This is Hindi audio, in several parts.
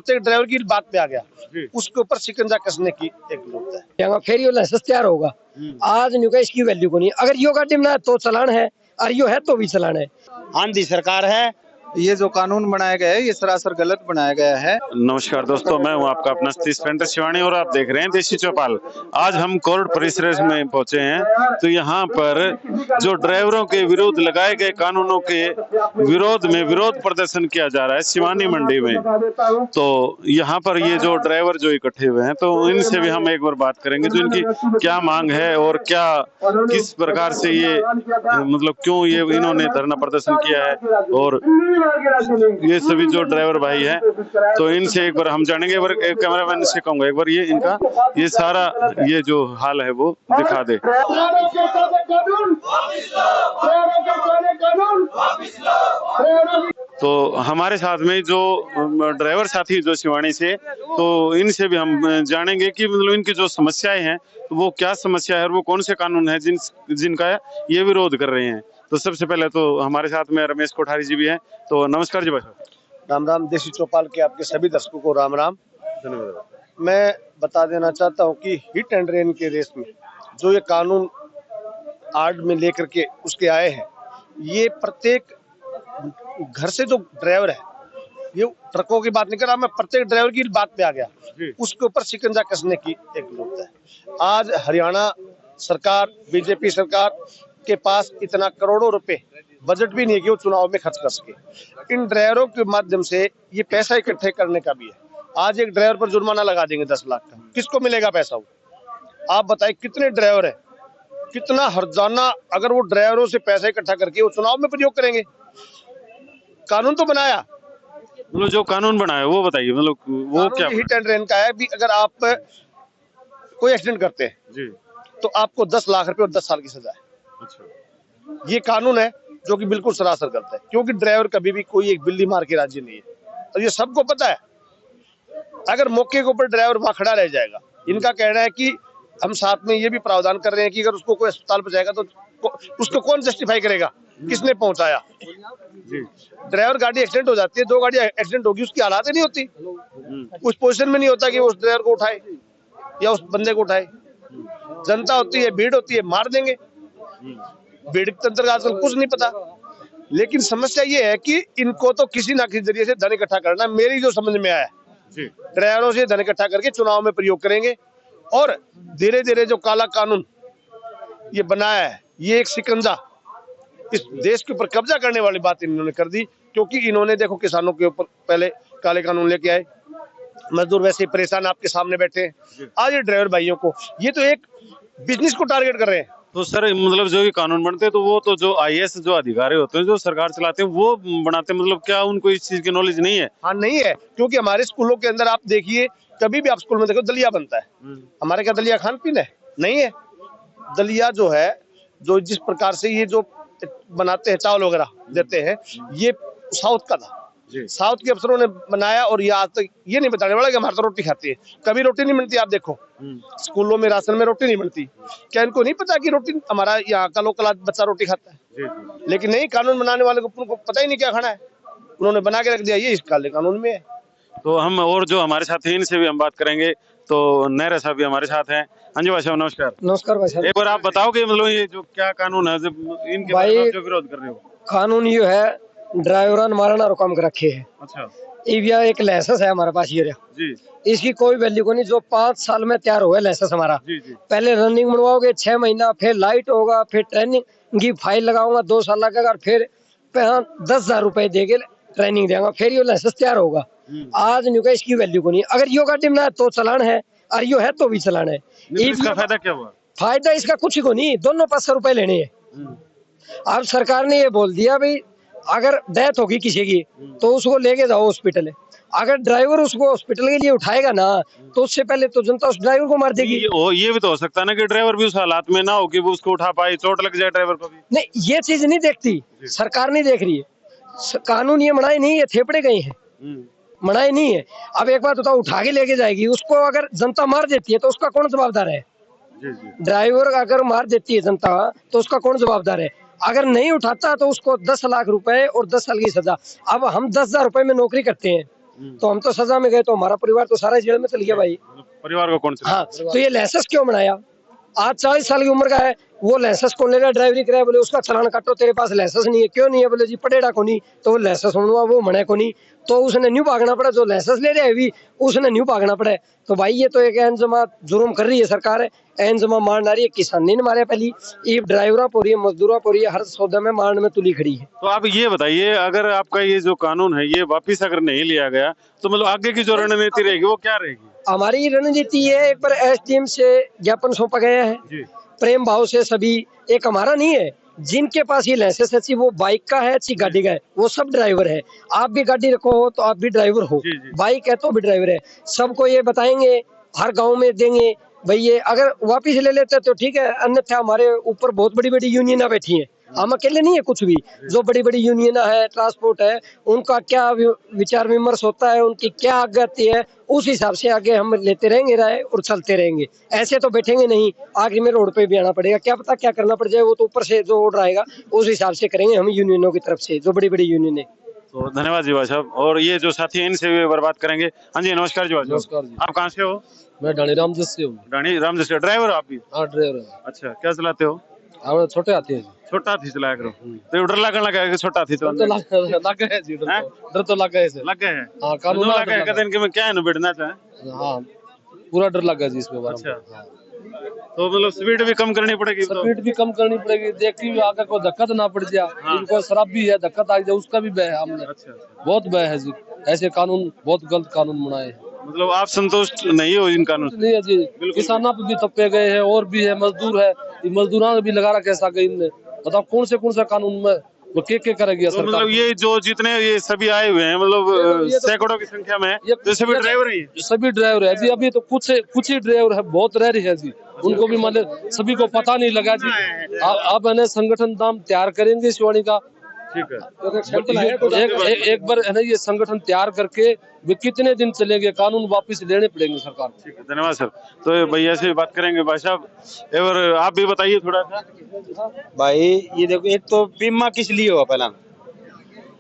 प्रत्येक ड्राइवर की बात पे आ गया, उसके ऊपर शिकंजा कसने की एक जरूरत है। फिर यो लाइसेंस तैयार होगा। आज न्यू का इसकी वैल्यू को नहीं, अगर यो गाड़ी में तो चलान है और यो है तो भी चलान है। आंधी सरकार है, ये जो कानून बनाया गया है ये सरासर गलत बनाया गया है। नमस्कार दोस्तों, मैं हूं आपका अपना सतीश पेंटर शिवानी और आप देख रहे हैं देसी चौपाल। आज हम कोर्ट परिसर में पहुंचे हैं, तो यहाँ पर जो ड्राइवरों के विरुद्ध लगाए गए कानूनों के विरोध में विरोध प्रदर्शन किया जा रहा है शिवानी मंडी में। तो यहाँ पर ये जो ड्राइवर जो इकट्ठे हुए हैं, तो इनसे भी हम एक बार बात करेंगे, जो इनकी क्या मांग है और क्या किस प्रकार से ये मतलब क्यों ये इन्होंने धरना प्रदर्शन किया है, और ये सभी जो ड्राइवर भाई हैं, तो इनसे एक बार हम जानेंगे। एक बार कैमरामैन से कहूंगा एक बार ये इनका ये सारा ये जो हाल है वो दिखा दे। तो हमारे साथ में जो ड्राइवर साथी जो शिवानी से, तो इनसे भी हम जानेंगे कि मतलब इनकी जो समस्याएं हैं तो वो क्या समस्या है और वो कौन से कानून है जिनका ये विरोध कर रहे हैं। तो सबसे पहले तो हमारे साथ में रमेश कोठारी जी भी हैं। तो नमस्कार जी भाई साहब। राम राम। देसी चौपाल के आपके सभी दर्शकों को राम राम। धन्यवाद। मैं बता देना चाहता हूँ कि हिट एंड रन के रेस में जो ये कानून आड़ में लेकर के उसके आए हैं, ये प्रत्येक घर से जो ड्राइवर है, ये ट्रकों की बात नहीं कर रहा मैं, प्रत्येक ड्राइवर की बात पे आ गया, उसके ऊपर शिकंजा कसने की एक जरूरत है। आज हरियाणा सरकार, बीजेपी सरकार के पास इतना करोड़ों रुपए बजट भी नहीं है कि वो चुनाव में खर्च कर सके। इन ड्राइवरों के माध्यम से ये पैसा इकट्ठे करने का भी है। आज एक ड्राइवर पर जुर्माना लगा देंगे 10 लाख का, किसको मिलेगा पैसा? वो आप बताइए कितने ड्राइवर है, कितना हर्जाना अगर वो ड्राइवरों से पैसा इकट्ठा करके वो चुनाव में प्रयोग करेंगे। कानून तो बनाया, मतलब जो कानून बनाया वो बताइए, मतलब वो क्या हिट एंड रन का है भी। अगर आप कोई एक्सीडेंट करते हैं जी, तो आपको 10 लाख रुपए और 10 साल की सजा है। अच्छा, ये कानून है जो कि बिल्कुल सरासर गलत है, क्योंकि ड्राइवर कभी भी कोई एक बिल्ली मार के राजी नहीं है, और ये सबको पता है। अगर मौके के ऊपर ड्राइवर वहां खड़ा रह जाएगा, इनका कहना है कि हम साथ में ये भी प्रावधान कर रहे हैं कि अगर उसको कोई अस्पताल पहुंचाएगा तो उसको कौन जस्टिफाई करेगा, किसने पहुंचाया। ड्राइवर गाड़ी एक्सीडेंट हो जाती है, 2 गाड़ी एक्सीडेंट होगी, उसकी हालात नहीं होती, उस पोजीशन में नहीं होता कि वो उस ड्राइवर को उठाए या उस बंदे को उठाए। जनता होती है, भीड़ होती है, मार देंगे। भीड़ तंत्र का आजकल कुछ नहीं पता। लेकिन समस्या ये है कि इनको तो किसी ना किसी जरिए से धन इकट्ठा करना, मेरी जो समझ में आया, ड्राइवरों से धन इकट्ठा करके चुनाव में प्रयोग करेंगे। और धीरे धीरे जो काला कानून ये बनाया है, ये एक शिकंजा इस देश के ऊपर कब्जा करने वाली बात इन्होंने कर दी। क्योंकि इन्होंने देखो किसानों के ऊपर पहले काले कानून लेके आए, मजदूर वैसे ही परेशान आपके सामने बैठे हैं। आज ये ड्राइवर भाइयों को, ये तो एक बिजनेस को टारगेट कर रहे हैं। तो सर मतलब जो ये कानून बनते हैं तो वो तो जो आईएएस जो अधिकारी होते हैं, जो सरकार चलाते हैं, वो बनाते हैं, मतलब क्या उनको इस चीज की नॉलेज नहीं है? हाँ, नहीं है, क्योंकि हमारे स्कूलों के अंदर आप देखिए, कभी भी आप स्कूल में देखो दलिया बनता है। हमारे क्या दलिया खान पीन है? नहीं है। दलिया जो है, जो जिस प्रकार से ये जो बनाते हैं, चावल वगैरह देते हैं, ये साउथ का था, साउथ के अफसरों ने बनाया। और ये आज तक ये नहीं बताने वाला कि हमारे तो रोटी खाती है, कभी रोटी नहीं बनती। आप देखो स्कूलों में राशन में रोटी नहीं बनती, क्या इनको नहीं पता कि रोटी हमारा यहाँ का लोकल बच्चा रोटी खाता है? लेकिन नहीं, कानून बनाने वाले को पता ही नहीं क्या खाना है, उन्होंने बना के रख दिया, ये इस काले कानून में है। तो हम और जो हमारे साथ हैं इनसे भी हम बात करेंगे। तो नहरा साहब भी हमारे साथ हैं। हाँ जी भाई साहब, नमस्कार। नमस्कार भाई साहब। एक बार आप बताओगे मतलब ये जो क्या कानून है, इनके बारे में आप जो विरोध कर रहे हो? कानून ये है, ड्राइवर मारना रुकाम कर रखे है। अच्छा एक लाइसेंस है हमारे पास, ये जी, इसकी कोई वैल्यू को नहीं। जो 5 साल में तैयार हुआ लाइसेंस हमारा, जी जी, पहले रनिंग बनवाओगे 6 महीना, फिर लाइट होगा, फिर ट्रेनिंग की फाइल लगाऊंगा 2 साल लगेगा, फिर 10,000 रुपए देके ट्रेनिंग देगा, फिर ये लाइसेंस तैयार होगा। आज न्यू का इसकी वैल्यू को नहीं, अगर यो गाड़ी में तो चलान है और यो है तो भी चलान है। इसका फायदा क्या हुआ? फायदा इसका कुछ ही को नहीं, दोनों 500 रुपए लेने हैं। अब सरकार ने ये बोल दिया भाई, अगर डेथ होगी किसी की तो उसको लेके जाओ हॉस्पिटल। अगर ड्राइवर उसको हॉस्पिटल के लिए उठाएगा ना, तो उससे पहले तो जनता उस ड्राइवर को मार देगी। ये भी तो हो सकता है ना कि ड्राइवर भी उस हालात में ना हो कि वो उसको उठा पाए, चोट लग जाए ड्राइवर को भी। नहीं, ये चीज नहीं देखती सरकार, नहीं देख रही है। कानून ये मनाई नहीं है, थेपड़े गए हैं, मनाई नहीं है। अब एक बात बताओ, उठा के लेके जाएगी उसको, अगर जनता मार देती है तो उसका कौन जवाबदार है? ड्राइवर अगर मार देती है जनता तो उसका कौन जवाबदार है? अगर नहीं उठाता तो उसको 10 लाख रुपए और 10 साल की सजा। अब हम 10,000 रुपए में नौकरी करते हैं, तो हम तो सजा में गए, तो हमारा परिवार तो सारा जेल में चल गया भाई। परिवार को कौन सा? हाँ, तो ये लाइसेंस क्यों बनाया? आज 40 साल की उम्र का है, वो लाइसेंस कौन ले रहा है? ड्राइवरी कराया, बोले उसका चालान काटो, तेरे पास लाइसेंस नहीं है। क्यों नहीं है? बोले जी पड़ेगा को नहीं, तो वो लाइसेंस होना वो मना को नहीं, तो उसने न्यू भागना पड़ा। जो लाइसेंस ले रहे भी उसने न्यू भागना पड़ा। तो भाई ये तो एक एनजमा जुर्म कर रही है सरकार है, एनजमा मारना रही है। किसान ने मारे पहली, ये ड्राइवरा पर है, मजदूरा पर है, हर सौदा में मारने में तुली खड़ी है। तो आप ये बताइए, अगर आपका ये जो कानून है ये वापिस अगर नहीं लिया गया तो मतलब आगे की जो रणनीति रहेगी वो क्या रहेगी? हमारी रणनीति है, एक बार एसडीएम से ज्ञापन सौंपा गया है जी। प्रेम भाव से सभी। एक हमारा नहीं है, जिनके पास ये लाइसेंस है, वो बाइक का है ची गाड़ी का है, वो सब ड्राइवर है। आप भी गाड़ी रखो हो तो आप भी ड्राइवर हो, जी, जी। बाइक है तो भी ड्राइवर है। सबको ये बताएंगे, हर गांव में देंगे भाई। ये अगर वापिस ले लेते तो ठीक है, अन्यथा हमारे ऊपर बहुत बड़ी बड़ी यूनियन बैठी है। हम अकेले नहीं है कुछ भी, जो बड़ी बड़ी यूनियन है, ट्रांसपोर्ट है, उनका क्या विचार विमर्श होता है, उनकी क्या आगति है, उस हिसाब से आगे हम लेते रहेंगे राय और चलते रहेंगे। ऐसे तो बैठेंगे नहीं, आखिर में रोड पे भी आना पड़ेगा। क्या पता क्या करना पड़ जाए, वो तो ऊपर से जो ऑर्डर आएगा उस हिसाब से करेंगे हम यूनियनों की तरफ से, जो बड़ी बड़ी यूनियन है। तो धन्यवाद जी भाई साहब। और ये जो साथी हैं इनसे भी बात करेंगे। हाँ जी, नमस्कार जी भाई साहब। नमस्कार जी। आप कहाँ से हो? मैं ढाणी रामजस से हूँ। रानी रामजस से ड्राइवर हो आप भी? हाँ, ड्राइवर है। अच्छा, क्या चलाते हो? हमारे छोटे हाथी है जी। छोटा हाथी चलाया करो। तो डर लगने लगा है कि छोटा हाथी डर तो लग गया जी, डर तो लग गया इसे। लग गए हैं? हाँ, कानून लग गए कहते हैं कि मैं क्या है ना बैठना चाहे। हाँ, पूरा डर लग गया जी इसमें। अच्छा, तो मतलब स्पीड भी कम करनी पड़ेगी? स्पीड भी कम करनी पड़ेगी, देखती हुई आगे को धक्का तो ना पड़ जाए। इनको शराब भी है, धक्का आ जाए उसका भी भय है हमने। अच्छा, बहुत भय है जी, ऐसे कानून बहुत गलत कानून बनाए हैं। मतलब आप संतुष्ट नहीं हो इन कानून से? नहीं है जी, किसानों पे भी तप्पे गए हैं, और भी है, मजदूर है, मजदूरों ने भी लगा रखा है साके इनने। बताओ कौन से कानून में वो के करेगी तो सरकार? मतलब ये जो जितने ये सभी आए हुए हैं, मतलब ये तो सैकड़ों की संख्या में, तो सभी ड्राइवर ही हैं? सभी ड्राइवर है जी। अभी तो कुछ ही ड्राइवर है, बहुत रह रही है जी, उनको भी मतलब सभी को पता नहीं लगा जी। अब मैंने संगठन नाम तैयार करेंगे शिवानी का। ठीक है। एक बार है ना, ये संगठन तैयार करके वे कितने दिन चलेंगे, कानून वापस लेने पड़ेंगे सरकार को। ठीक है, धन्यवाद सर। तो भैया से बात करेंगे भाई साहब, और आप भी बताइए थोड़ा सा। भाई ये देखो, एक तो बीमा किस लिए हुआ पहला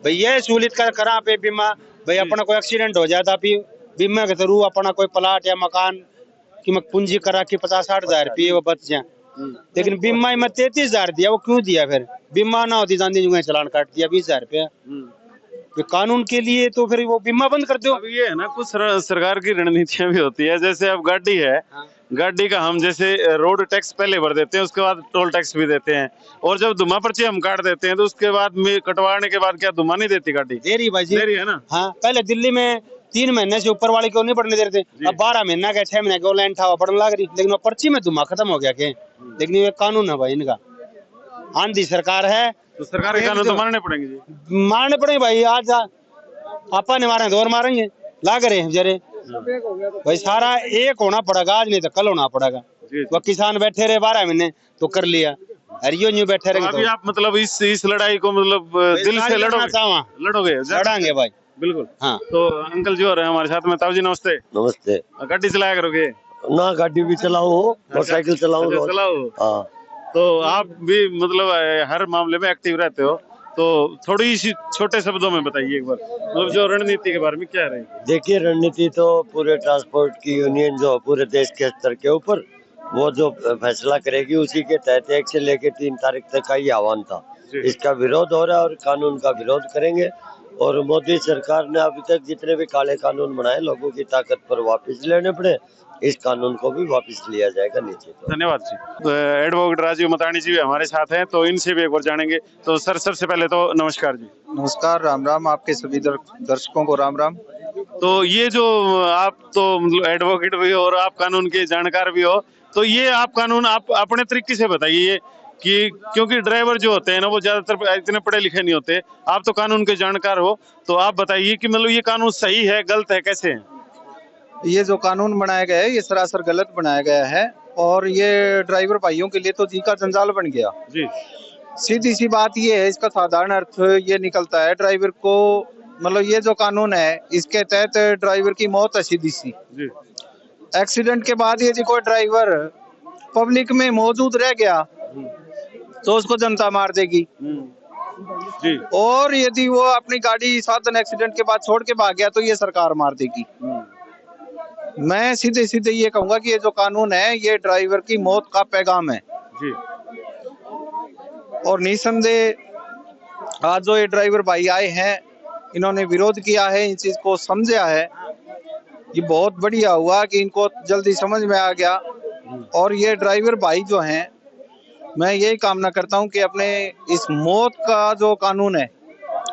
भैया, सहूलियत का करा पे बीमा। भाई अपना कोई एक्सीडेंट हो जाता बीमा के थ्रू अपना कोई प्लाट या मकान की पूंजी करा के 50-60 हजार रुपये वो बच जाए। लेकिन बीमा में 33,000 दिया, वो क्यों दिया? फिर बीमा ना होती जानती जो चलान काट दिया 20,000 रुपया। कानून के लिए तो फिर वो बीमा बंद कर दो। अब ये है ना, कुछ सरकार की रणनीतियां भी होती है। जैसे अब गाड़ी है, गाड़ी का हम जैसे रोड टैक्स पहले भर देते हैं, उसके बाद टोल टैक्स भी देते हैं, और जब धुआं पर्ची हम काट देते हैं तो उसके बाद में कटवाने के बाद क्या धुआं नहीं देती गाड़ी? दे रही भाई जी, दे रही है ना। हाँ, पहले दिल्ली में 3 महीने से ऊपर वाले को नहीं पढ़ने देते, अब 12 महीना का 6 महीने का ऑनलाइन था पढ़ने लग रही। लेकिन वो पर्ची में धुआं खत्म हो गया के। लेकिन ये कानून है भाई इनका, आंधी सरकार है तो सरकार के कानून तो मानने पड़ेंगे जी। मारने पड़ेंगे भाई। आज आपा ने मारे तो और मारेंगे, लाग रहे हैं जरे भाई। सारा एक होना पड़ेगा आज, नहीं तो कल होना पड़ेगा। वो किसान बैठे रहे 12 महीने तो कर लिया, अरियो न्यू बैठे रहेंगे। अभी आप मतलब इस लड़ाई को मतलब दिल से लड़ोगे? लड़ांगे भाई, बिल्कुल। हाँ। तो अंकल जी और हैं हमारे साथ में। ताऊ जी नमस्ते। नमस्ते। गाड़ी चलाया करोगे? ना, गाड़ी भी चलाऊं, मोटरसाइकिल चलाऊं। अच्छा, चलाओ। हाँ। तो आप भी मतलब हर मामले में एक्टिव रहते हो, तो थोड़ी सी छोटे शब्दों में बताइए एक बार, मतलब जो रणनीति के बारे में क्या रहेगी? देखिए, रणनीति तो पूरे ट्रांसपोर्ट की यूनियन जो पूरे देश के स्तर के ऊपर वो जो फैसला करेगी उसी के तहत 1 से लेकर 3 तारीख तक का ये आह्वान था। इसका विरोध हो रहा है और कानून का विरोध करेंगे। और मोदी सरकार ने अभी तक जितने भी काले कानून बनाए, लोगों की ताकत पर वापस लेने पड़े, इस कानून को भी वापस लिया जाएगा नीचे। धन्यवाद जी। एडवोकेट राजीव मतानी जी भी हमारे साथ हैं, तो इनसे भी एक बार जानेंगे। तो सर, सबसे पहले तो नमस्कार जी। नमस्कार, राम राम, आपके सभी दर्शकों को राम राम। तो ये जो आप तो मतलब एडवोकेट भी हो और आप कानून के जानकार भी हो, तो ये आप कानून आप अपने तरीके से बताइए कि, क्योंकि ड्राइवर जो होते हैं ना वो ज्यादातर इतने पढ़े लिखे नहीं होते, आप तो कानून के जानकार हो, तो आप बताइए कि मतलब ये कानून सही है, गलत है, कैसे है? ये जो कानून बनाया गया है ये सरासर गलत बनाया गया है, और ये ड्राइवर भाइयों के लिए तो जी का जंजाल बन गया जी। सीधी सी बात ये है, इसका साधारण अर्थ ये निकलता है, ड्राइवर को मतलब ये जो कानून है इसके तहत ड्राइवर की मौत है सीधी सी जी। एक्सीडेंट के बाद यदि कोई ड्राइवर पब्लिक में मौजूद रह गया तो उसको जनता मार देगी। जी। और यदि वो अपनी गाड़ी साधन एक्सीडेंट के बाद छोड़ के भाग गया तो ये सरकार मार देगी। मैं सीधे सीधे ये कहूंगा कि ये जो कानून है ये ड्राइवर की मौत का पैगाम है जी। और निसंदेह आज जो ये ड्राइवर भाई आए हैं इन्होंने विरोध किया है, इन चीज को समझा है, ये बहुत बढ़िया हुआ कि इनको जल्दी समझ में आ गया। और ये ड्राइवर भाई जो हैं मैं यही कामना करता हूं कि अपने इस मौत का जो कानून है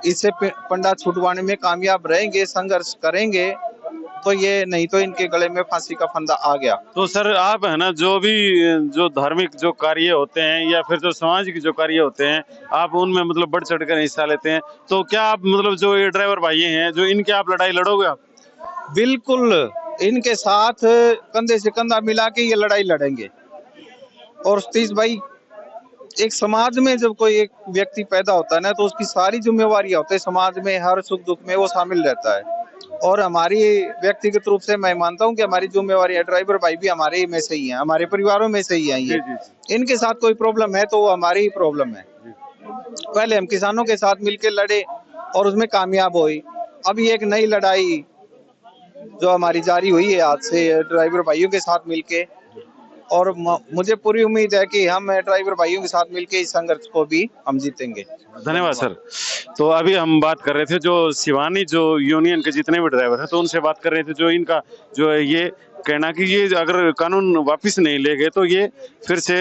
इससे पंडा छुटवाने में कामयाब रहेंगे, संघर्ष करेंगे तो ये नहीं तो इनके गले में फांसी का फंदा आ गया। तो सर आप है ना जो भी जो धार्मिक जो कार्य होते हैं या फिर जो सामाजिक जो कार्य होते हैं आप उनमें मतलब बढ़ चढ़ कर हिस्सा लेते हैं, तो क्या आप मतलब जो ये ड्राइवर भाई हैं जो इनके आप लड़ाई लड़ोगे आप? बिल्कुल इनके साथ कंधे से कंधा मिला के ये लड़ाई लड़ेंगे। और सतीश भाई एक समाज में जब कोई एक व्यक्ति पैदा होता है ना तो उसकी सारी जिम्मेवारियां होती है, समाज में हर सुख दुख में वो शामिल रहता है। और हमारी व्यक्तिगत रूप से मैं मानता हूं कि हमारी जिम्मेवारी है, ड्राइवर भाई भी हमारे में से ही हैं, हमारे परिवारों में से ही हैं ये। इनके साथ कोई प्रॉब्लम है तो वो हमारी ही प्रॉब्लम है। पहले हम किसानों के साथ मिलकर लड़े और उसमें कामयाब हुई। अभी एक नई लड़ाई जो हमारी जारी हुई है आज से ड्राइवर भाइयों के साथ मिलके, और मुझे पूरी उम्मीद है कि हम ड्राइवर भाइयों के साथ मिलके इस संघर्ष को भी हम जीतेंगे। धन्यवाद सर। तो अभी हम बात कर रहे थे जो शिवानी जो यूनियन के जितने भी ड्राइवर हैं तो उनसे बात कर रहे थे जो इनका जो है ये कहना कि ये अगर कानून वापस नहीं ले गए तो ये फिर से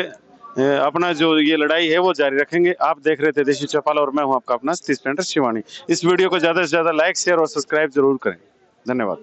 अपना जो ये लड़ाई है वो जारी रखेंगे। आप देख रहे थे देशी चौपाल और मैं हूं आपका अपना सतीश पेंटर शिवानी। इस वीडियो को ज्यादा से ज्यादा लाइक शेयर और सब्सक्राइब जरूर करें। धन्यवाद।